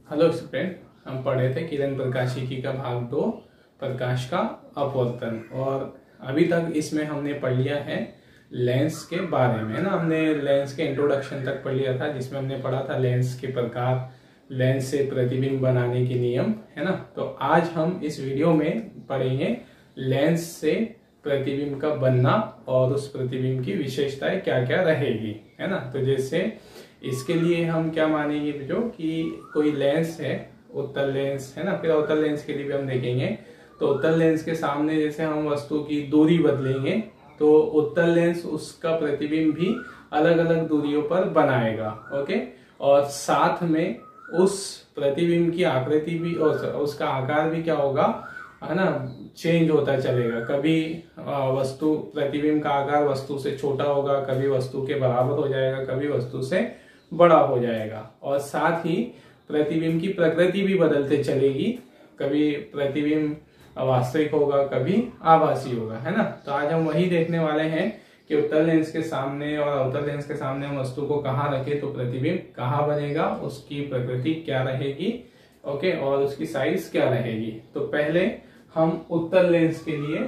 Hello student, हम पढ़े थे किरण प्रकाशिकी का भाग 2 प्रकाश का अपवर्तन। और अभी तक इसमें हमने पढ़ लिया है लेंस के बारे में, है ना। हमने लेंस के इंट्रोडक्शन तक पढ़ लिया था, जिसमें हमने पढ़ा था लेंस के प्रकार, लेंस से प्रतिबिंब बनाने के नियम, है ना। तो आज हम इस वीडियो में पढ़ेंगे लेंस से प्रतिबिंब का बनना और उस प्रतिबिंब की विशेषताएं क्या क्या रहेगी, है ना। तो जैसे इसके लिए हम क्या मानेंगे बच्चों कि कोई लेंस है, उत्तल लेंस, है ना। फिर अवतल लेंस के लिए भी हम देखेंगे। तो उत्तल लेंस के सामने जैसे हम वस्तु की दूरी बदलेंगे तो उत्तल लेंस उसका प्रतिबिंब भी अलग अलग दूरियों पर बनाएगा, ओके। और साथ में उस प्रतिबिंब की आकृति भी और उसका आकार भी क्या होगा, है ना, चेंज होता चलेगा। कभी वस्तु प्रतिबिंब का आकार वस्तु से छोटा होगा, कभी वस्तु के बराबर हो जाएगा, कभी वस्तु से बड़ा हो जाएगा। और साथ ही प्रतिबिंब की प्रकृति भी बदलते चलेगी, कभी प्रतिबिंब वास्तविक होगा, कभी आभासी होगा, है ना। तो आज हम वही देखने वाले हैं कि उत्तल लेंस के सामने और अवतल लेंस के सामने हम वस्तु को कहाँ रखें तो प्रतिबिंब कहाँ बनेगा, उसकी प्रकृति क्या रहेगी, ओके, और उसकी साइज क्या रहेगी। तो पहले हम उत्तल लेंस के लिए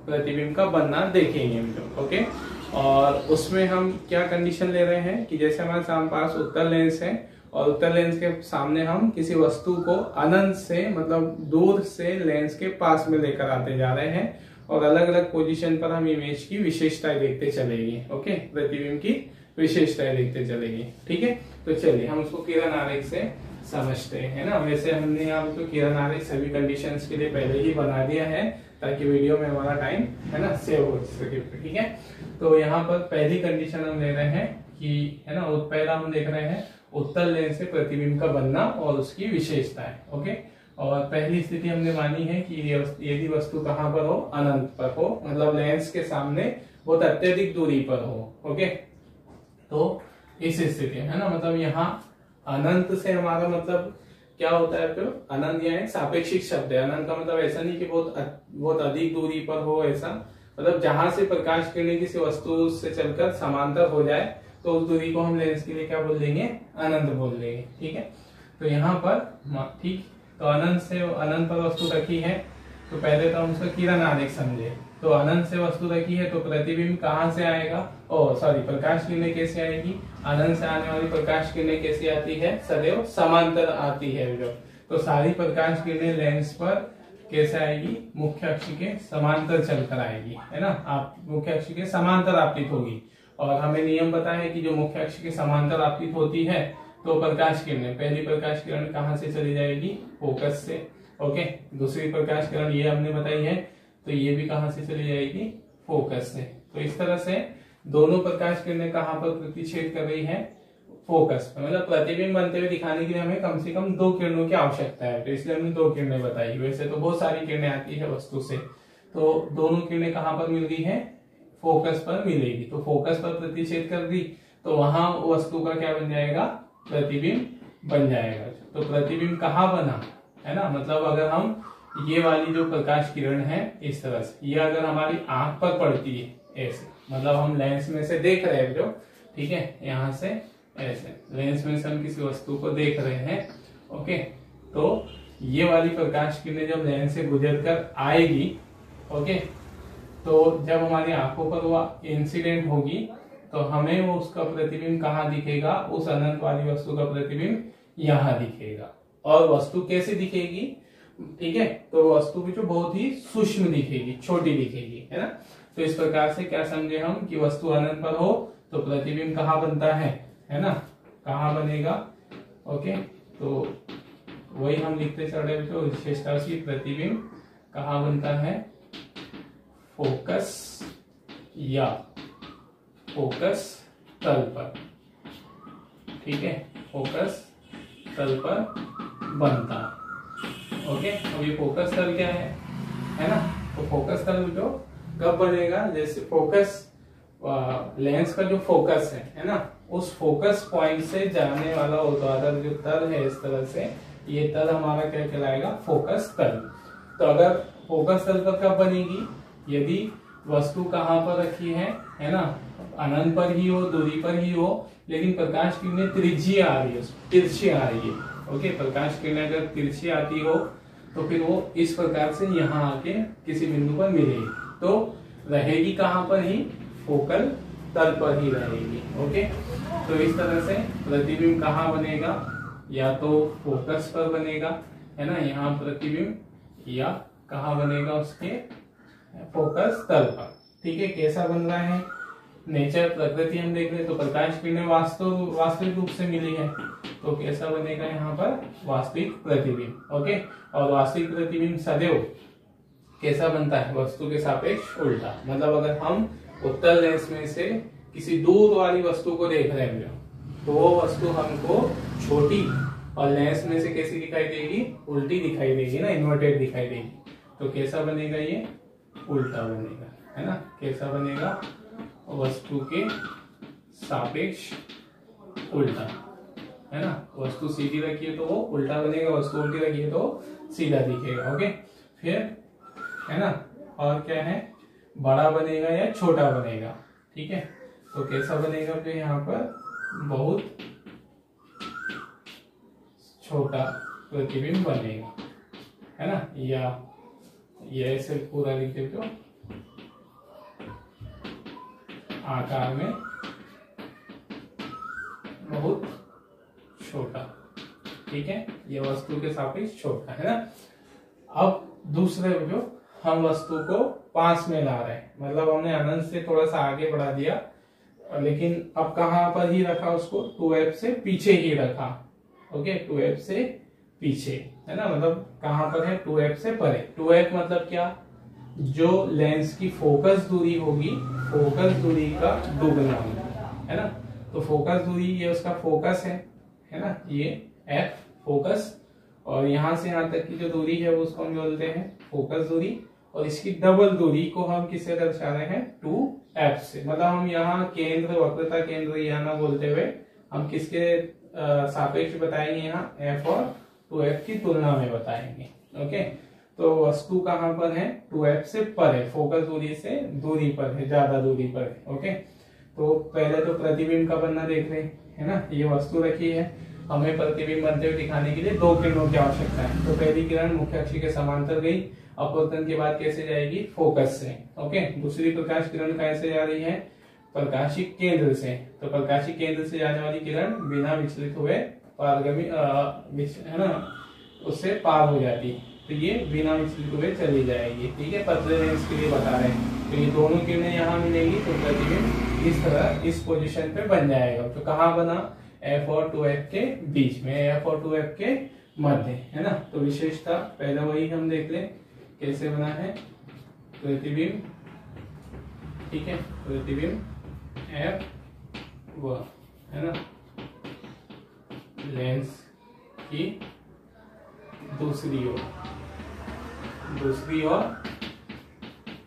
प्रतिबिंब का बनना देखेंगे हम लोग, ओके। और उसमें हम क्या कंडीशन ले रहे हैं कि जैसे हमारे सामने पास उत्तल लेंस है और उत्तल लेंस के सामने हम किसी वस्तु को अनंत से, मतलब दूर से लेंस के पास में लेकर आते जा रहे हैं और अलग अलग पोजीशन पर हम इमेज की विशेषताएं देखते चलेंगे, ओके, प्रतिबिंब की विशेषताएं देखते चलेंगे, ठीक है। तो चलिए हम उसको किरण आरेख से समझते हैं ना। वैसे हमने यहाँ तो किरण आरेख सभी कंडीशंस के लिए पहले ही बना दिया है ताकि वीडियो में हमारा टाइम, है ना, सेव हो सके, ठीक है। तो यहाँ पर पहली कंडीशन हम ले रहे हैं कि, है ना, पहला हम देख रहे हैं उत्तल लेंस से प्रतिबिंब का बनना और उसकी विशेषताएं, ओके। और पहली स्थिति हमने मानी है कि यदि वस्तु कहाँ पर हो, अनंत पर हो, मतलब लेंस के सामने बहुत अत्यधिक दूरी पर हो, ओके। तो इस स्थिति, है ना, मतलब यहाँ अनंत से हमारा मतलब क्या होता है, फिर अनंत यहाँ एक सापेक्षिक शब्द है। अनंत का मतलब ऐसा नहीं कि बहुत अधिक दूरी पर हो, ऐसा मतलब जहां से प्रकाश किरणें किसी वस्तु से चलकर समांतर हो जाए तो उस दूरी को हम लेंस के लिए क्या बोल देंगे, अनंत बोल देंगे, ठीक है। तो यहाँ पर ठीक, तो अनंत से अनंत पर वस्तु रखी है तो पहले तो हम उसका किरण आरेख समझे। तो अनंत से वस्तु रखी है तो प्रतिबिंब कहाँ से आएगा, प्रकाश किरणें कैसे आएगी, अनंत से आने वाली प्रकाश किरणें कैसी आती है, सदैव समांतर आती है जो। तो सारी प्रकाश किरणें लेंस पर कैसे आएगी, मुख्य अक्ष के समांतर चलकर आएगी, है ना। आप मुख्य अक्ष के समांतर आपतित होगी। और हमें नियम पता है कि जो मुख्य अक्ष के समांतर आपतित होती है तो प्रकाश किरणें, पहली प्रकाश किरण कहाँ से चली जाएगी, फोकस से, ओके। दूसरी प्रकाश किरण ये हमने बताई है तो ये भी कहाँ से चली जाएगी, फोकस से। तो इस तरह से दोनों प्रकाश किरणें कहाँ पर प्रतिच्छेद कर रही है, फोकस पर। मतलब प्रतिबिंब बनते हुए दिखाने के लिए हमें कम से कम 2 किरणों की आवश्यकता है, तो इसलिए हमने 2 किरणें बताई। वैसे तो बहुत सारी किरणें आती है वस्तु से, तो दोनों किरणें कहाँ पर मिल गई है, फोकस पर मिलेगी। तो फोकस पर प्रतिच्छेद कर दी तो वहां वस्तु का क्या बन जाएगा, प्रतिबिंब बन जाएगा। तो प्रतिबिंब कहाँ बना, है ना, मतलब अगर हम ये वाली जो प्रकाश किरण है इस तरह से, ये अगर हमारी आंख पर पड़ती है ऐसे, मतलब हम लेंस में से देख रहे हैं जो, ठीक है, यहाँ से ऐसे लेंस में से हम किसी वस्तु को देख रहे हैं, ओके। तो ये वाली प्रकाश किरणें जब लेंस से गुजर कर आएगी, ओके, तो जब हमारी आंखों पर वह इंसिडेंट होगी तो हमें वो उसका प्रतिबिंब कहाँ दिखेगा, उस अनंत वाली वस्तु का प्रतिबिंब यहाँ दिखेगा। और वस्तु कैसे दिखेगी, ठीक है, तो वस्तु भी जो बहुत ही सूक्ष्म दिखेगी, छोटी दिखेगी, है ना। तो इस प्रकार से क्या समझे हम कि वस्तु अनंत पर हो तो प्रतिबिंब कहाँ बनता है ना, कहाँ बनेगा, ओके। तो वही हम लिखते चल रहे बच्चों, विशेषता की प्रतिबिंब कहाँ बनता है, फोकस या फोकस तल पर, ठीक है, फोकस तल पर बनता, ओके। अब ये फोकस तल क्या है ना। तो फोकस तल जो कब बनेगा, जैसे फोकस लेंस का जो फोकस है ना, उस फोकस पॉइंट से जाने वाला ऊर्ध्वाधर जो तल है इस तरह से, ये तल हमारा क्या कहलाएगा, फोकस तल। तो अगर फोकस तल पर कब बनेगी, यदि वस्तु कहाँ पर रखी है ना, अनंत पर ही हो, दूरी पर ही हो, लेकिन प्रकाश किरणें तिरछी आ रही है, तिरछी आ रही है, ओके, प्रकाश किरण अगर तिरछी आती हो तो फिर वो इस प्रकार से यहाँ आके किसी बिंदु पर मिलेगी, तो रहेगी कहाँ पर ही, फोकल तल पर ही रहेगी। ओके, तो इस तरह से प्रतिबिंब कहाँ बनेगा, या तो फोकस पर बनेगा, है ना, यहाँ प्रतिबिंब, या कहाँ बनेगा उसके फोकस तल पर। ठीक है, कैसा बन रहा है, नेचर प्रकृति हम देख रहे तो प्रकाश किरणें वास्तविक रूप से मिली है, तो कैसा बनेगा यहाँ पर वास्तविक प्रतिबिंब। ओके, और वास्तविक प्रतिबिंब सदैव कैसा बनता है, वस्तु के सापेक्ष उल्टा। मतलब अगर हम उत्तल लेंस में से किसी दूर वाली वस्तु को देख रहे हैं तो वो वस्तु हमको छोटी, और लेंस में से कैसी दिखाई देगी, उल्टी दिखाई देगी ना, इन्वर्टेड दिखाई देगी। तो कैसा बनेगा, ये उल्टा बनेगा, है ना। कैसा बनेगा, वस्तु के सापेक्ष उल्टा, है ना। वस्तु सीधी रखिए तो वो उल्टा बनेगा, वस्तु उल्टी रखिए तो सीधा दिखेगा। ओके, फिर है ना, और क्या है, बड़ा बनेगा या छोटा बनेगा। ठीक है, तो कैसा बनेगा, फिर यहाँ पर बहुत छोटा प्रतिबिंब बनेगा, है ना, या ये ऐसे पूरा लिख देते हो, आकार में बहुत छोटा। ठीक है, ये वस्तु के सापेक्ष छोटा, है ना। अब दूसरे जो हम वस्तु को पास में ला रहे हैं, मतलब हमने अनंत से थोड़ा सा आगे बढ़ा दिया, लेकिन अब कहां पर ही रखा उसको, 2f से पीछे ही रखा। ओके, 2f से पीछे, है ना, मतलब कहां पर है, 2f से परे। 2f मतलब क्या, जो लेंस की फोकस दूरी होगी, फोकस दूरी का दुगना, है ना। तो फोकस दूरी, ये उसका फोकस है ना, ये f फोकस, और यहां से यहां तक की जो दूरी है वो उसको हम बोलते हैं फोकस दूरी, और इसकी डबल दूरी को हम किससे दर्शा रहे हैं, 2f से। मतलब हम यहाँ केंद्र, वक्रता केंद्र या ना बोलते हुए हम किसके सापेक्ष बताएंगे, यहाँ f और 2f की तुलना में बताएंगे। ओके, तो वस्तु कहाँ पर है, 2f से परे, फोकस दूरी से दूरी पर है, ज्यादा दूरी पर है। ओके, तो पहले तो प्रतिबिंब का बनना देख रहे हैं ना, ये वस्तु रखी है, हमें प्रतिबिंब बनते हुए दिखाने के लिए दो किरणों की आवश्यकता है। तो पहली किरण मुख्य अक्ष के समांतर गई, अपवर्तन के बाद कैसे जाएगी, फोकस से। ओके, दूसरी प्रकाश किरण कैसे जा रही है, प्रकाशिक केंद्र से। तो प्रकाशिक केंद्र से जाने वाली किरण बिना विचलित हुए पारगमी, है ना, उससे पार हो जाती है, तो ये बिना विचलित हुए चली जाएगी। ठीक है, पतले लेंस के लिए बता रहे हैं, तो ये दोनों किरणें यहाँ मिलेगी, तो प्रतिबिंब इस तरह इस पोजीशन पे बन जाएगा। तो कहाँ बना, f और 2f के बीच में, f और 2f के मध्य, है ना। तो विशेषता पहले वही हम देख लें कैसे बना है, प्रतिबिंब, ठीक है, प्रतिबिंब f व, है ना, लेंस की दूसरी ओर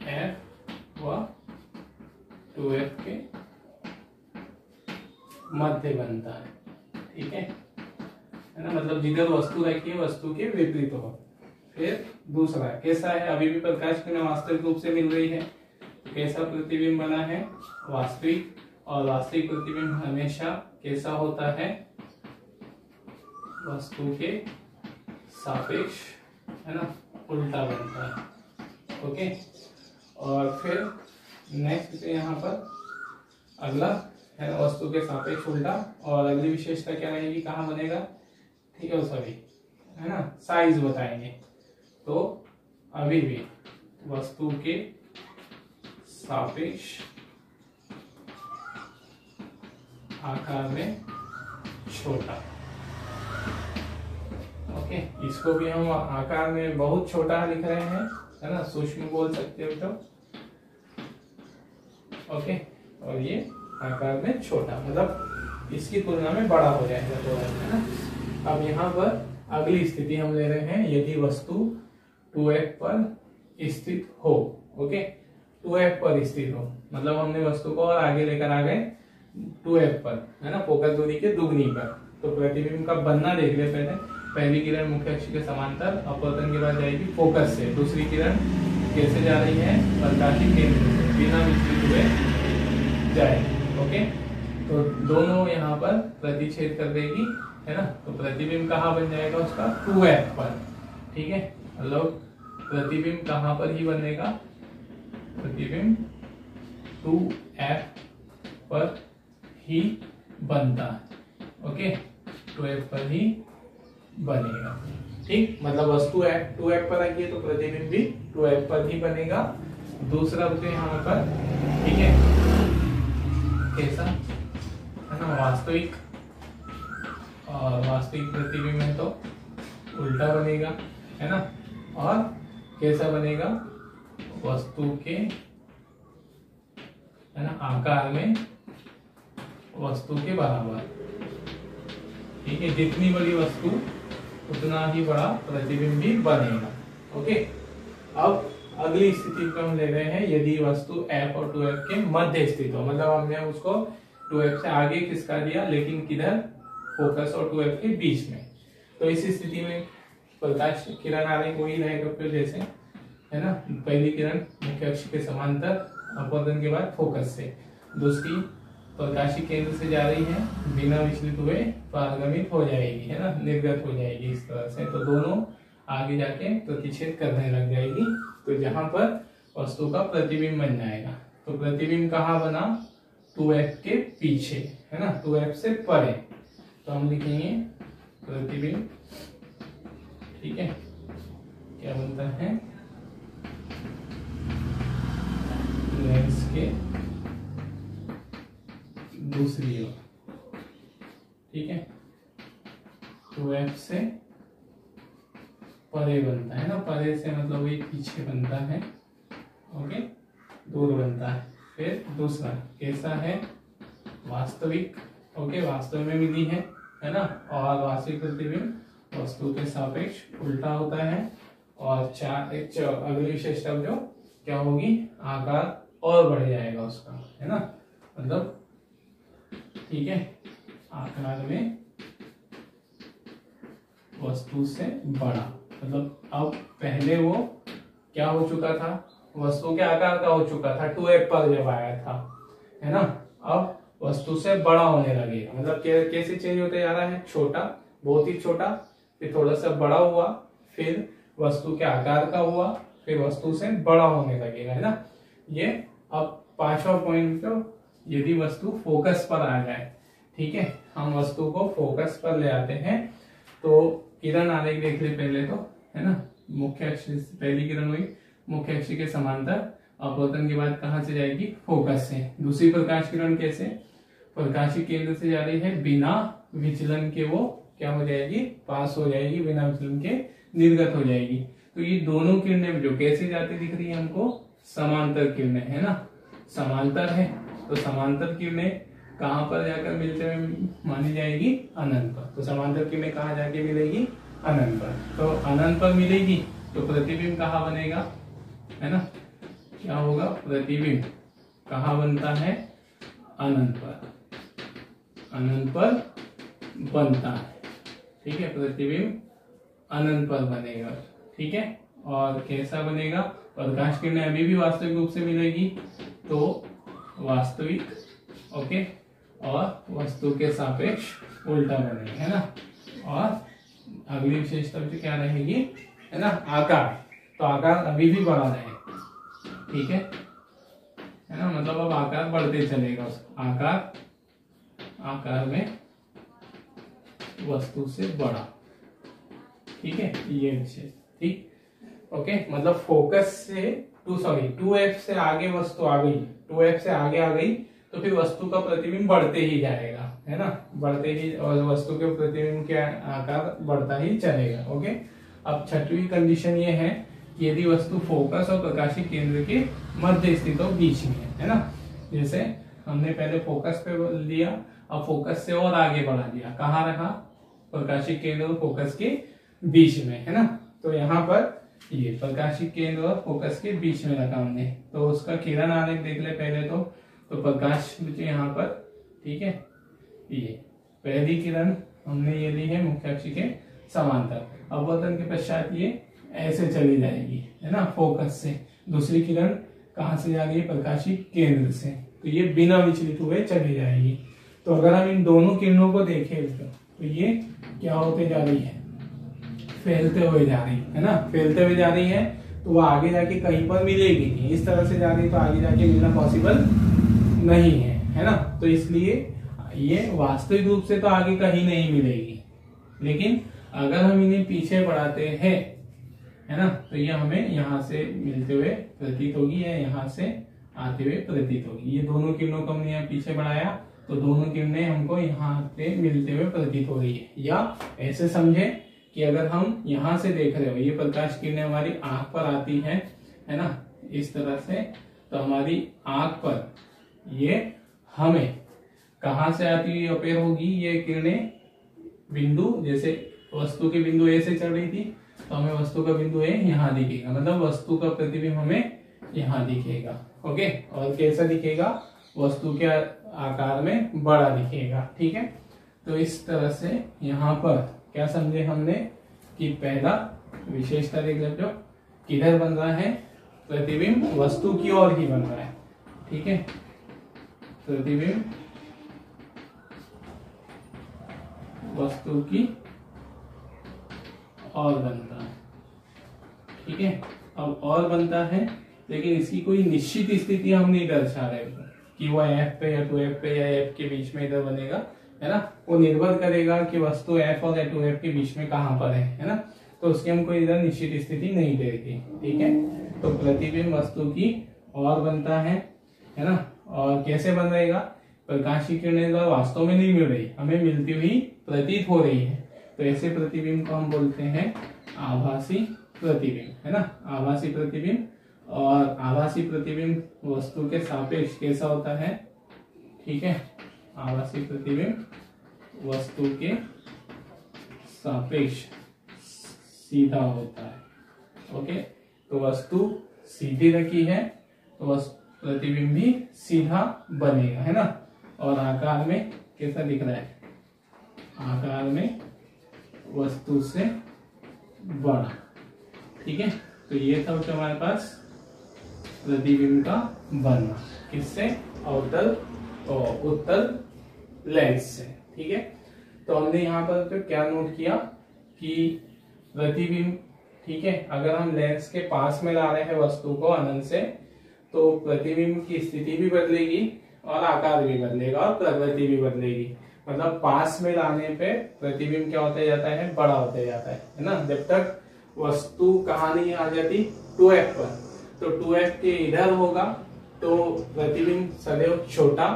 f व 2f के मध्य बनता है। ठीक है ना, मतलब जिधर वस्तु रखी है वस्तु के विपरीत हो। फिर दूसरा कैसा है, अभी भी प्रकाश किरण वास्तविक रूप से मिल रही है, तो कैसा प्रतिबिंब बना है, वास्तविक। और वास्तविक प्रतिबिंब हमेशा कैसा होता है, वस्तु के सापेक्ष, है ना, उल्टा बनता है। ओके, और फिर नेक्स्ट यहाँ पर अगला है वस्तु के सापेक्ष उल्टा, और अगली विशेषता क्या रहेगी, कहाँ बनेगा, ठीक है, सभी, है ना, साइज बताएंगे। तो अभी भी वस्तु के सापेक्ष आकार में छोटा। ओके, इसको भी हम आकार में बहुत छोटा लिख रहे हैं, है ना, सूक्ष्म बोल सकते हो तो। ओके, और ये आकार में छोटा, मतलब इसकी तुलना में बड़ा हो जाएगा थोड़ा, है ना। अब यहाँ पर अगली स्थिति हम ले रहे हैं, यदि वस्तु 2f पर स्थित हो। ओके, 2f पर स्थित हो, मतलब हमने वस्तु को और आगे लेकर आ गए 2f पर, है ना, फोकस दूरी के दुगनी पर। तो प्रतिबिंब का बनना देख ले पहले, पहली किरण मुख्य अक्ष के समांतर, अपवर्तन के बाद जाएगी फोकस से। दूसरी किरण कैसे जा रही है, प्रकाशिक केंद्र से, बिना विचलित हुए जाएगी। ओके, तो दोनों यहाँ पर प्रतिच्छेद कर देगी, है ना, तो प्रतिबिंब कहाँ बन जाएगा उसका 2f पर, ठीक है। मतलब प्रतिबिंब कहाँ पर ही बनेगा, प्रतिबिंब 2f पर ही बनता है, ओके, 2f पर ही बनेगा, ठीक। मतलब वस्तु 2f पर आई है तो प्रतिबिंब भी 2f पर ही बनेगा। दूसरा रुपये यहाँ पर, ठीक है, कैसा है ना, वास्तविक, और वास्तविक प्रतिबिंब है तो उल्टा बनेगा, है ना। और कैसा बनेगा, वस्तु के, है ना, आकार में वस्तु के बराबर, ठीक है। जितनी बड़ी वस्तु उतना ही बड़ा प्रतिबिंब भी बनेगा, ओके। अब अगली स्थिति को हम ले रहे हैं, यदि वस्तु f और 2f के मध्य स्थित हो, मतलब हमने उसको 2f से आगे खिसका दिया लेकिन किधर, फोकस और 2f के बीच में। तो इस स्थिति में प्रकाश किरण आ रही वही रहेगा फिर जैसे, है ना। पहली किरण मुख्य अक्ष के समांतर अपवर्तन के बाद फोकस से, दूसरी प्रकाशी केंद्र से जा रही है, बिना विचलित हुए पारगमित हो जाएगी, है ना, निर्गत हो जाएगी इस तरह से। तो दोनों आगे जाके प्रतिच्छेद करने लग जाएगी, तो जहां पर वस्तु का प्रतिबिंब बन जाएगा। तो प्रतिबिंब कहाँ बना, 2f के पीछे, है ना, 2f से परे। तो हम लिखेंगे प्रतिबिंब, ठीक है, क्या बनता है, लेंस के दूसरी ओर, ठीक है, 2f से परे बनता है ना, परे से मतलब वही पीछे बनता है, ओके, दूर बनता है। फिर दूसरा कैसा है, वास्तविक, ओके, वास्तव में मिली है ना। और वास्तविक प्रतिबिंब वस्तु के सापेक्ष उल्टा होता है। और अगली विशेषता जो क्या होगी, आकार और बढ़ जाएगा उसका, है ना, मतलब, ठीक है, आकार में वस्तु से बड़ा, मतलब अब पहले वो क्या हो चुका था, वस्तु के आकार का हो चुका था 2f पर जब आया था, है ना। अब वस्तु से बड़ा होने लगेगा, मतलब कैसे चेंज होते जा रहा है, छोटा, बहुत ही छोटा, फिर थोड़ा सा बड़ा हुआ, फिर वस्तु के आकार का हुआ, फिर वस्तु से बड़ा होने लगेगा, है ना। ये अब पांचवा पॉइंट, तो यदि वस्तु फोकस पर आ जाए, ठीक है, हम वस्तु को फोकस पर ले आते हैं, तो किरण आरेख देख ले पहले तो, है ना। मुख्य अक्ष, पहली किरण हुई मुख्य अक्ष के समांतर, अपवर्तन के बाद कहां से जाएगी, फोकस से। दूसरी प्रकाश किरण कैसे, प्रकाशी केंद्र से जा रही है, बिना विचलन के वो क्या हो जाएगी, पास हो जाएगी, बिना विचलन के निर्गत हो जाएगी। तो ये दोनों किरणें जो कैसे जाती दिख रही है हमको, समांतर किरणें, है ना, समांतर है। तो समांतर किरणें कहां पर जाकर मिलते हुए मानी जाएगी, अनंत पर। तो समांतर किरणें कहां जाके मिलेगी, अनंत पर। तो अनंत पर मिलेगी तो प्रतिबिंब कहां बनेगा, है ना, क्या होगा, प्रतिबिंब कहां बनता है, अनंत पर, अनंत पर बनता है, ठीक है, प्रतिबिंब अनंत पर बनेगा, ठीक है। और कैसा बनेगा, प्रकाश किरणें अभी भी वास्तविक रूप से मिलेगी, तो वास्तविक, ओके, और वस्तु के सापेक्ष उल्टा बनेगा, है ना। और अगली विशेषता क्या रहेगी, है ना, आकार। तो आकार अभी भी बढ़ा रहे, ठीक है ना, मतलब अब आकार बढ़ते चलेगा, आकार में वस्तु से बड़ा, ठीक है, ये विशेष, ठीक, ओके। मतलब फोकस से 2f से आगे वस्तु आ गई, 2f से आगे आ गई, तो फिर वस्तु का प्रतिबिंब बढ़ते ही जाएगा, है ना, बढ़ते ही, और वस्तु के प्रतिबिंब के आकार बढ़ता ही चलेगा, ओके। अब छठवीं कंडीशन ये है कि यदि वस्तु फोकस और प्रकाशी केंद्र के मध्य स्थित हो, बीच में, है ना। जैसे हमने पहले फोकस पे लिया, अब फोकस से और आगे बढ़ा दिया, कहाँ रखा, प्रकाशी केंद्र और फोकस के बीच में, है ना। तो यहाँ पर ये प्रकाशी केंद्र और फोकस के बीच में रखा हमने, तो उसका किरण आरेख देख ले पहले तो प्रकाश यहाँ पर, ठीक है, ये पहली किरण हमने ये ली है मुख्य अक्ष के समांतर, अपवर्तन के पश्चात ये ऐसे चली जाएगी, है ना, फोकस से। दूसरी किरण कहाँ से जा रही है, प्रकाशी केंद्र से, तो ये बिना विचलित हुए चली जाएगी। तो अगर हम इन दोनों किरणों को देखें, तो ये क्या होते जा रही है, फैलते हुए जा रही है ना, फैलते हुए जा रही है, तो वो आगे जाके कहीं पर मिलेगी नहीं। इस तरह से जा रही है तो आगे जाके मिलना पॉसिबल नहीं है ना। तो इसलिए ये वास्तविक रूप से तो आगे कहीं नहीं मिलेगी, लेकिन अगर हम इन्हें पीछे बढ़ाते हैं, है ना, तो ये हमें यहाँ से मिलते हुए प्रतीत होगी या यहाँ से आते हुए प्रतीत होगी। ये दोनों किरणों को हमने यहाँ पीछे बढ़ाया तो दोनों किरणें हमको यहाँ पे मिलते हुए प्रतीत हो रही है। या ऐसे समझे कि अगर हम यहाँ से देख रहे हो, ये प्रकाश किरणें हमारी आंख पर आती है ना, इस तरह से, तो हमारी आंख पर ये हमें कहाँ से आती हुई अपेयर होगी, ये किरणें बिंदु, जैसे वस्तु के बिंदु ए से चल रही थी तो हमें वस्तु का बिंदु ए यहाँ दिखेगा, मतलब वस्तु का प्रतिबिंब हमें यहाँ दिखेगा। ओके, और कैसा दिखेगा, वस्तु के आकार में बड़ा दिखेगा। ठीक है, तो इस तरह से यहाँ पर क्या समझे हमने कि पहला विशेषता देख लेते हो, किधर बन रहा है प्रतिबिंब, वस्तु की ओर ही बन रहा है। ठीक है, प्रतिबिंब वस्तु की और बनता है। ठीक है, अब और बनता है, लेकिन इसकी कोई निश्चित स्थिति हम नहीं दर्शा रहे कि वो F पे या 2F पे या F के बीच में इधर बनेगा, है ना। वो निर्भर करेगा कि वस्तु F और 2F के बीच में कहाँ पर है ना, तो उसकी हमको इधर निश्चित स्थिति नहीं देगी। ठीक है, तो प्रतिबिंब वस्तु की और बनता है ना। और कैसे बन रहेगा, प्रकाश की किरणें वास्तव में नहीं मिल रही, हमें मिलती हुई प्रतीत हो रही है, तो ऐसे प्रतिबिंब को हम बोलते हैं आभासी प्रतिबिंब, है ना, आभासी प्रतिबिंब। और आभासी प्रतिबिंब वस्तु के सापेक्ष कैसा होता है, ठीक है, आभासी प्रतिबिंब वस्तु के सापेक्ष सीधा होता है। ओके, तो वस्तु सीधी रखी है तो प्रतिबिंब भी सीधा बनेगा, है ना। और आकार में कैसा दिख रहा है, आकार में वस्तु से बड़ा। ठीक है, तो ये था हमारे पास प्रतिबिंब का बनना, किससे, अवतल और उत्तल लेंस से। ठीक है, तो हमने यहाँ पर तो क्या नोट किया कि प्रतिबिंब, ठीक है, अगर हम लेंस के पास में ला रहे हैं वस्तु को अनंत से, तो प्रतिबिंब की स्थिति भी बदलेगी और आकार भी बदलेगा और प्रवृत्ति भी बदलेगी। मतलब पास में लाने पे प्रतिबिंब क्या होते जाता है, बड़ा होते जाता है ना। जब तक वस्तु कहाँ नहीं आ जाती, 2F पर, तो 2F के इधर होगा तो प्रतिबिंब सदैव छोटा,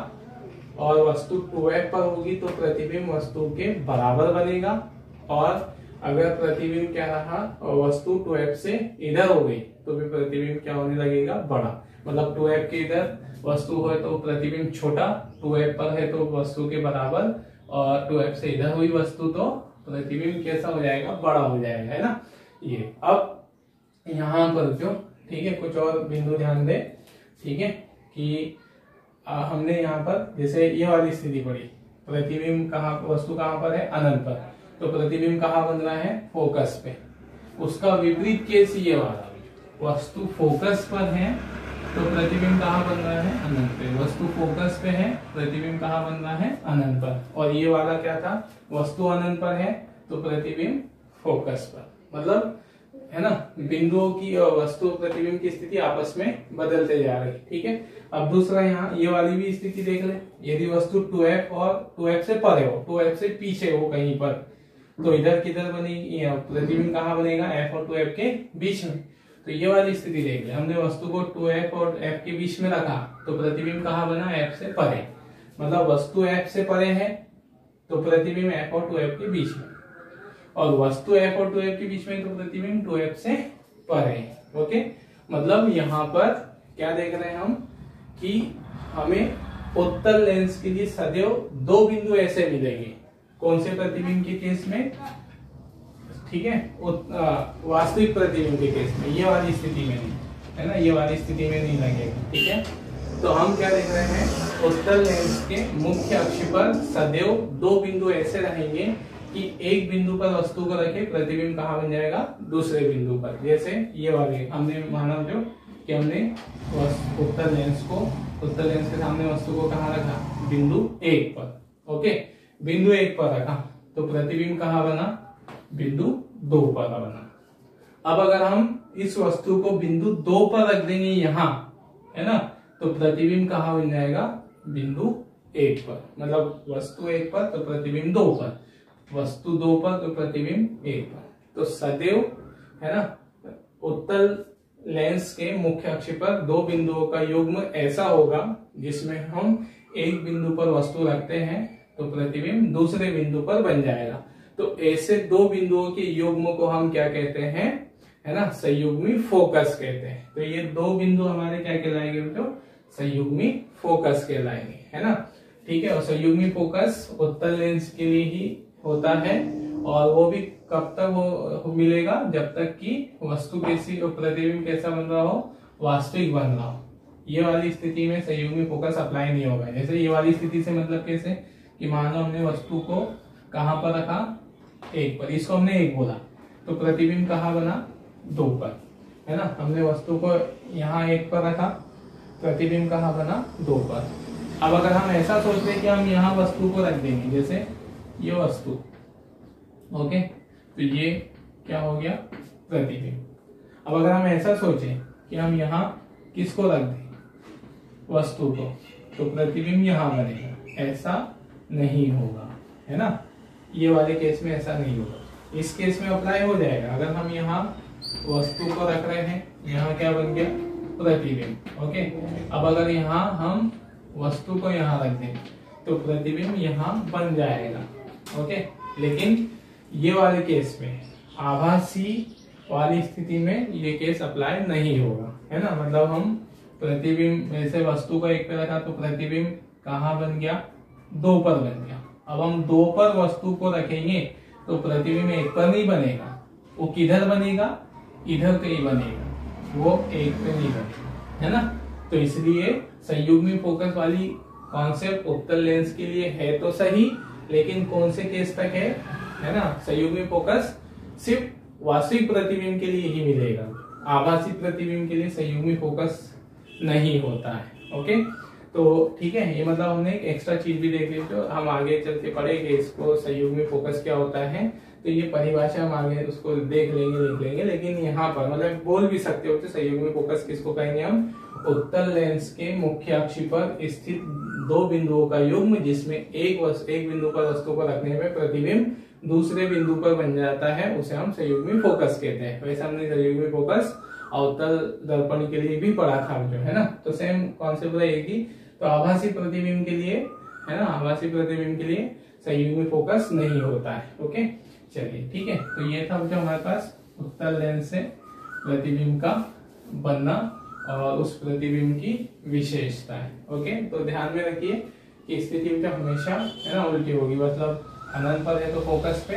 और वस्तु 2F पर होगी तो प्रतिबिंब वस्तु के बराबर बनेगा। और अगर प्रतिबिंब क्या रहा और वस्तु 2F से इधर हो गई तो भी प्रतिबिंब क्या होने लगेगा, बड़ा। मतलब 2F के इधर वस्तु है तो प्रतिबिंब छोटा, 2F पर है तो वस्तु के बराबर, और 2F से इधर हुई वस्तु तो प्रतिबिंब कैसा हो जाएगा, बड़ा हो जाएगा, है ना। ये अब यहाँ पर जो, ठीक है, कुछ और बिंदु ध्यान दे, ठीक है, कि हमने यहाँ पर जैसे ये वाली स्थिति पड़ी, प्रतिबिंब कहाँ, वस्तु कहाँ पर है, अनंत पर, तो प्रतिबिंब कहाँ बन रहा है, फोकस पे। उसका विपरीत केस ये वाला, वस्तु फोकस पर है तो प्रतिबिंब कहाँ बन रहा है, अनंत पे। वस्तु फोकस पे है, प्रतिबिंब कहाँ बन रहा है, अनंत पर। और ये वाला क्या था, वस्तु अनंत पर है तो प्रतिबिंब फोकस पर। मतलब, है ना, बिंदुओं की और वस्तु प्रतिबिंब की स्थिति आपस में बदलते जा रही। ठीक है, अब दूसरा यहाँ ये वाली भी स्थिति देख ले, यदि वस्तु 2F और 2F से परे हो, 2F से पीछे हो कहीं पर, तो इधर किधर बनेगी, प्रतिबिंब कहाँ बनेगा, F और 2F के बीच में। तो ये वाली स्थिति देख ले, हमने वस्तु को 2F और F के बीच में रखा तो प्रतिबिंब कहाँ बना, F से परे। मतलब वस्तु F से परे है तो प्रतिबिंब F और 2F के बीच में, और वस्तु F और 2F के बीच में तो प्रतिबिंब 2F से परे। ओके, मतलब यहाँ पर क्या देख रहे हैं हम कि हमें उत्तल लेंस के लिए सदैव दो बिंदु ऐसे मिलेंगे। कौन से प्रतिबिंब के केस में, ठीक है, वास्तविक प्रतिबिंब के केस में, ये वाली स्थिति में नहीं, है ना, ये वाली स्थिति में नहीं लगेगा। ठीक है, तो हम क्या देख रहे हैं, उत्तल लेंस के मुख्य अक्ष पर सदैव दो बिंदु ऐसे रहेंगे कि एक बिंदु पर वस्तु को रखे, प्रतिबिंब कहाँ बन जाएगा, दूसरे बिंदु पर। जैसे ये वाले हमने माना जो कि हमने उत्तल लेंस के सामने वस्तु को कहाँ रखा, बिंदु 1 पर। ओके, बिंदु 1 पर रखा तो प्रतिबिंब कहाँ बना, बिंदु 2 पर बना। अब अगर हम इस वस्तु को बिंदु 2 पर रख देंगे यहाँ, है ना, तो प्रतिबिंब कहाँ बन जाएगा, बिंदु 1 पर। मतलब वस्तु 1 पर तो प्रतिबिंब 2 पर, वस्तु 2 पर तो प्रतिबिंब 1 पर। तो सदैव, है ना, उत्तल लेंस के मुख्य अक्ष पर दो बिंदुओं का युग्म ऐसा होगा जिसमें हम एक बिंदु पर वस्तु रखते हैं तो प्रतिबिंब दूसरे बिंदु पर बन जाएगा। तो ऐसे दो बिंदुओं के युग्म को हम क्या कहते हैं, है ना, संयुग्मी फोकस कहते हैं। तो ये दो बिंदु हमारे क्या कहलाएंगे बच्चों, संयुग्मी फोकस कहलाएंगे, है ना। ठीक है, और संयुग्मी फोकस उत्तल लेंस के लिए ही होता है और वो भी कब तक वो मिलेगा, जब तक कि वस्तु कैसी और प्रतिबिंब कैसा बन रहा हो, वास्तविक बन रहा हो। ये वाली स्थिति में संयुग्मी फोकस अप्लाई नहीं होगा। जैसे ये वाली स्थिति से मतलब कैसे कि मानो हमने वस्तु को कहां पर रखा, 1 पर, इसको हमने 1 बोला, तो प्रतिबिंब कहाँ बना, 2 पर, है ना। हमने वस्तु को यहाँ 1 पर रखा, प्रतिबिंब कहाँ बना, 2 पर। अब अगर हम ऐसा सोचते हैं कि हम यहाँ वस्तु को रख देंगे, जैसे ये वस्तु, ओके, तो ये क्या हो गया, प्रतिबिंब। अब अगर हम ऐसा सोचें कि हम यहाँ किसको रख दें, वस्तु को, तो प्रतिबिंब यहाँ बनेगा, ऐसा नहीं होगा, है ना। ये वाले केस में ऐसा नहीं होगा। इस केस में अप्लाई हो जाएगा। अगर हम यहाँ वस्तु को रख रहे हैं, यहाँ क्या बन गया, प्रतिबिंब, ओके। अब अगर यहाँ हम वस्तु को यहाँ रख दें तो प्रतिबिंब यहाँ बन जाएगा, ओके। लेकिन ये वाले केस में, आभासी वाली स्थिति में ये केस अप्लाई नहीं होगा, है ना। मतलब हम प्रतिबिंब, जैसे वस्तु को 1 पे रखा तो प्रतिबिंब कहाँ बन गया, 2 पर बन गया। अब हम 2 पर वस्तु को रखेंगे तो प्रतिबिंब 1 पर नहीं बनेगा, वो किधर बनेगा, इधर कहीं बनेगा, वो 1 पे नहीं बनेगा, है ना। तो इसलिए संयुग्मी फोकस वाली कॉन्सेप्ट उत्तल लेंस के लिए है तो सही, लेकिन कौन से केस तक है ना, संयुग्मी फोकस सिर्फ वास्तविक प्रतिबिंब के लिए ही मिलेगा, आभासी प्रतिबिंब के लिए संयुग्मी फोकस नहीं होता है, ओके। तो ठीक है, ये मतलब हमने एक एक्स्ट्रा चीज भी देख ली, तो हम आगे चलते पढ़ेंगे इसको, संयुग्मी फोकस क्या होता है, तो ये परिभाषा हम आगे उसको देख लेंगे। लेकिन यहाँ पर मतलब बोल भी सकते हो तो संयुग्मी फोकस किसको कहेंगे हम, उत्तल लेंस के मुख्य अक्ष पर स्थित दो बिंदुओं का युग्म जिसमें एक बिंदु पर वस्तु को रखने में प्रतिबिंब दूसरे बिंदु पर बन जाता है, उसे हम संयुग्मी फोकस कहते हैं। वैसे हमने संयुग्मी फोकस अवतल दर्पण के लिए भी पढ़ा था जो, है ना। तो सेम कॉन्सेप्ट रहेगी। तो आभासी प्रतिबिंब के लिए, है ना, आभासी प्रतिबिंब के लिए संयुग्मी फोकस नहीं होता है, ओके। चलिए ठीक है, तो ये था जो हमारे पास उत्तल लेंस से प्रतिबिंब का बनना और उस प्रतिबिंब की विशेषता है, ओके। तो ध्यान में रखिए कि स्थिति में हमेशा, है ना, उल्टी होगी। मतलब अनंत पर है तो फोकस पे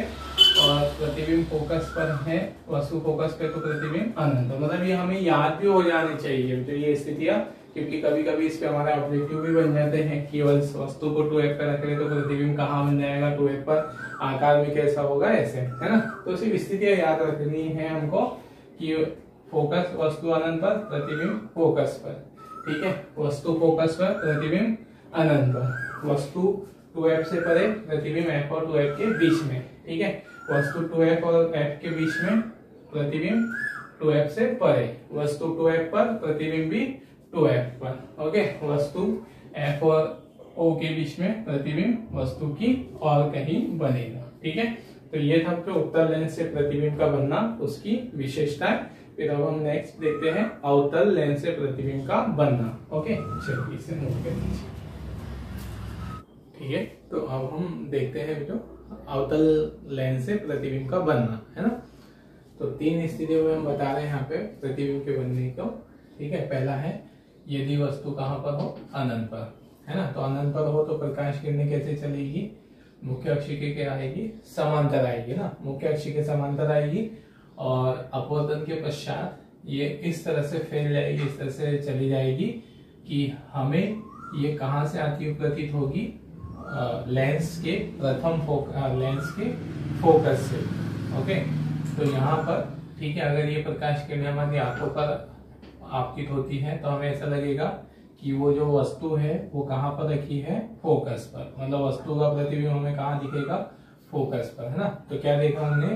और प्रतिबिंब फोकस पर है, वस्तु फोकस पे तो प्रतिबिंब अनंत। मतलब ये हमें याद भी हो जानी चाहिए जो ये स्थितियां, क्योंकि कभी कभी इस पे हमारे ऑब्जेक्टिव भी बन जाते हैं। केवल वस्तु को 2f पे रख ले तो प्रतिबिंब कहाँ बन जाएगा, 2f पर, आकार में कैसा होगा, ऐसे, है ना। तो सिर्फ स्थितियां याद रखनी है हमको कि फोकस वस्तु अनंत पर, प्रतिबिंब फोकस पर, ठीक है। वस्तु फोकस पर, प्रतिबिंब अनंत पर, वस्तु 2f से परे, प्रतिबिंब f और 2f के बीच में, ठीक है। वस्तु 2f और f के बीच में, प्रतिबिंब 2f से परे, वस्तु 2f पर, प्रतिबिंब भी 2f पर, ओके। वस्तु f और o के बीच में, प्रतिबिंब वस्तु की और कहीं बनेगा, ठीक है। तो ये था जो उत्तल लेंस से प्रतिबिंब का बनना, उसकी विशेषताएं। फिर अब हम नेक्स्ट देखते हैं अवतल लेंस से प्रतिबिंब का बनना, ओके। चलिए इसे नोट कर लीजिए, ठीक है। तो अब हम देखते हैं जो अवतल लेंस से प्रतिबिंब का बनना, है ना। तो 3 स्थितियों में हम बता रहे हैं यहाँ पे प्रतिबिंब के बनने को, ठीक है। पहला है यदि वस्तु कहाँ पर हो, अनंत पर, है ना। तो अनंत पर हो तो प्रकाश किरणें कैसे चलेगी, मुख्य अक्ष के क्या आएगी, समांतर आएगी ना, मुख्य अक्ष के समांतर आएगी और अपवर्तन के पश्चात ये इस तरह से फैल जाएगी, इस तरह से चली जाएगी कि हमें ये कहाँ से आती हुई प्रतीत होगी, लेंस के लेंस के फोकस से, ओके। तो यहाँ पर, ठीक है, अगर ये प्रकाश किरणें हमारी आंखों पर आपतित होती है तो हमें ऐसा लगेगा कि वो जो वस्तु है वो कहाँ पर रखी है, फोकस पर। मतलब वस्तु का प्रतिबिंब हमें कहाँ दिखेगा, फोकस पर, है ना। तो क्या देखा हमने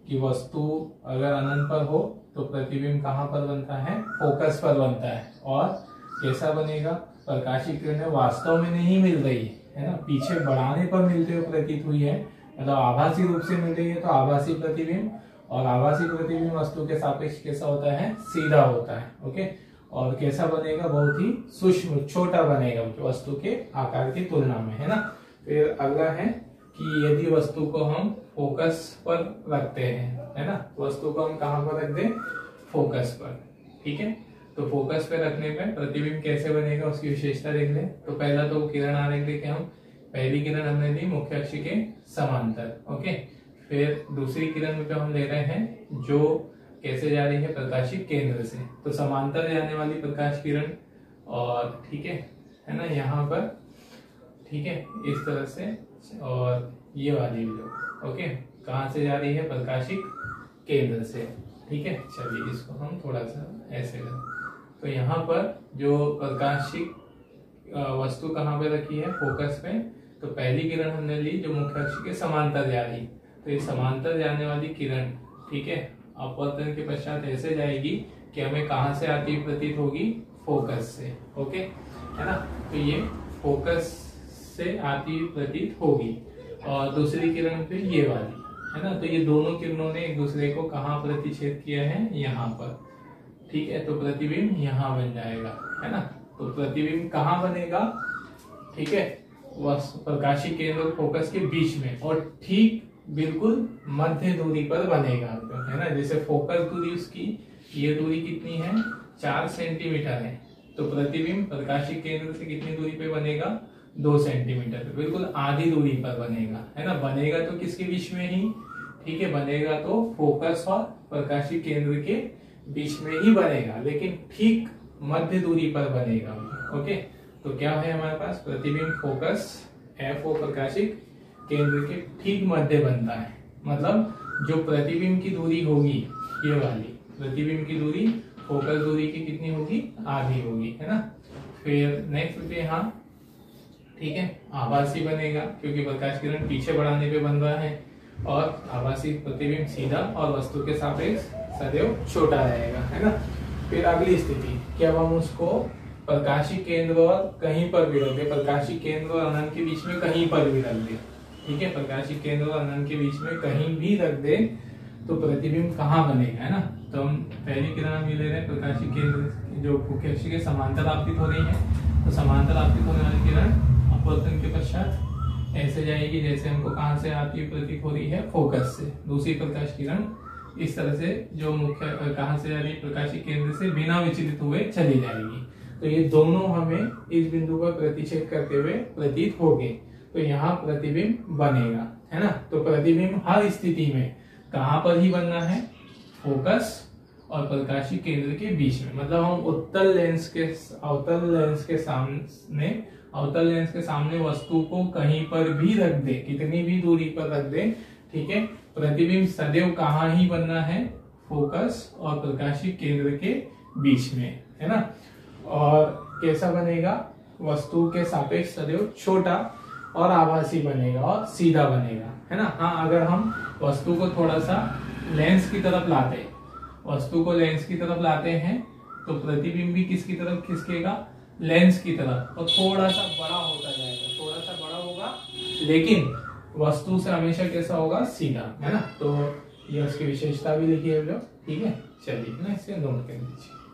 कि वस्तु अगर अनंत पर हो तो प्रतिबिंब कहाँ पर बनता है, फोकस पर बनता है। और कैसा बनेगा, प्रकाशिक किरणें वास्तव में नहीं मिल रही है ना, पीछे बढ़ाने पर मिलते हुए प्रतीत हुई है, मतलब आभासी रूप से मिल रही है तो आभासी प्रतिबिंब। और आभासी प्रतिबिंब वस्तु के सापेक्ष कैसा होता है, सीधा होता है। ओके, और कैसा बनेगा, बहुत ही सूक्ष्म छोटा बनेगा वस्तु के आकार की तुलना में, है ना। फिर अगला है कि यदि वस्तु को हम फोकस पर रखते हैं, है ना, वस्तु को हम कहाँ पर रख दें, फोकस पर, ठीक है। तो फोकस पे रखने पे प्रतिबिंब कैसे बनेगा उसकी विशेषता देख लें। तो पहला तो किरण आरेख देखें हम, पहली किरण हमने ली मुख्य अक्ष के समांतर, ओके। फिर दूसरी किरण पे हम ले रहे हैं जो कैसे जा रही है, प्रकाशिक केंद्र से, तो समांतर जाने वाली प्रकाश किरण, और ठीक है ना, यहाँ पर, ठीक है, इस तरह से, और ये वाली भी, ओके, कहाँ से जा रही है, प्रकाशिक केंद्र से, ठीक है। चलिए इसको हम थोड़ा सा ऐसे करें, तो यहाँ पर जो प्रकाशिक वस्तु कहाँ पे रखी है, फोकस पे, तो पहली किरण हमने ली जो मुख्य अक्ष के समांतर जा रही, तो ये समांतर जाने वाली किरण, ठीक है, अपवर्तन के पश्चात ऐसे जाएगी कि हमें कहाँ से आती हुई प्रतीत होगी, फोकस से, ओके, है ना। तो ये फोकस से आती हुई प्रतीत होगी। और दूसरी किरण फिर ये वाली, है ना, तो ये दोनों किरणों ने एक दूसरे को कहाँ प्रतिच्छेद किया है, यहाँ पर, ठीक है। तो प्रतिबिंब यहाँ बन जाएगा, है ना। तो प्रतिबिंब कहाँ बनेगा, ठीक है, प्रकाशिक केंद्र और फोकस के बीच में, और ठीक बिल्कुल मध्य दूरी पर बनेगा, है ना। जैसे फोकस दूरी उसकी, ये दूरी कितनी है, 4 सेंटीमीटर है, तो प्रतिबिंब प्रकाशिक केंद्र से कितनी दूरी पे बनेगा, 2 सेंटीमीटर पे, बिल्कुल आधी दूरी पर बनेगा, है ना। बनेगा तो किसके बीच में ही, ठीक है, बनेगा तो फोकस और प्रकाशिक केंद्र के बीच में ही बनेगा, लेकिन ठीक मध्य दूरी पर बनेगा, ओके। तो क्या है हमारे पास, प्रतिबिंब फोकस एफ ओ प्रकाशिक केंद्र के ठीक मध्य बनता है, मतलब जो प्रतिबिंब की दूरी होगी ये वाली, प्रतिबिंब की दूरी फोकस दूरी की कितनी होगी, आधी होगी, है ना। फिर नेक्स्ट पे यहाँ, ठीक है, आभासी बनेगा क्योंकि प्रकाश किरण पीछे बढ़ाने पे बन रहा है, और आभासी प्रतिबिंब सीधा और वस्तु के सापेक्ष सदैव छोटा रहेगा, है ना। फिर अगली स्थिति कि अब हम उसको प्रकाशिक केंद्र और कहीं पर भी रख दे, प्रकाशिक केंद्र और अनंत के बीच में कहीं पर भी रख दे, ठीक है, प्रकाशिक केंद्र और अनंत के बीच में कहीं भी रख दे तो प्रतिबिंब कहाँ बनेगा, है ना। तो हम पहली किरण हम ये ले रहे हैं प्रकाशिक केंद्र जो मुख्य अक्ष के समांतर आपतित हो रही है, तो समांतर आपतित होने वाली किरण अपवर्तन के पश्चात ऐसे जाएगी जैसे हमको कहाँ से आती हुई प्रतीत हो रही है, फोकस से। दूसरी प्रकाश किरण इस तरह से जो मुख्य कहाँ से जा रही है, प्रकाशिक केंद्र से बिना विचलित हुए चली जाएगी। तो ये दोनों हमें इस बिंदु पर प्रतिच्छेद करते हुए प्रतीत होंगे, तो यहाँ प्रतिबिंब बनेगा, है ना। तो प्रतिबिंब हर स्थिति में कहाँ पर ही बनना है, फोकस और प्रकाशिक केंद्र के बीच में, मतलब हम अवतल लेंस के सामने वस्तु को कहीं पर भी रख दे, कितनी भी दूरी पर रख दे, ठीक है, प्रतिबिंब सदैव कहाँ ही बनना है, फोकस और प्रकाशिक केंद्र के बीच में, है ना। और कैसा बनेगा, वस्तु के सापेक्ष सदैव छोटा और आभासी बनेगा और सीधा बनेगा, है ना। हाँ, अगर हम वस्तु को थोड़ा सा लेंस की तरफ लाते हैं तो प्रतिबिंब भी किसकी तरफ खिसकेगा, लेंस की तरफ, और थोड़ा सा बड़ा होता जाएगा, थोड़ा सा बड़ा होगा, लेकिन वस्तु से हमेशा कैसा होगा, सीधा, है ना। तो ये उसकी विशेषता भी लिखी है, ठीक है। चलिए ना, इसे नोट कर लीजिए।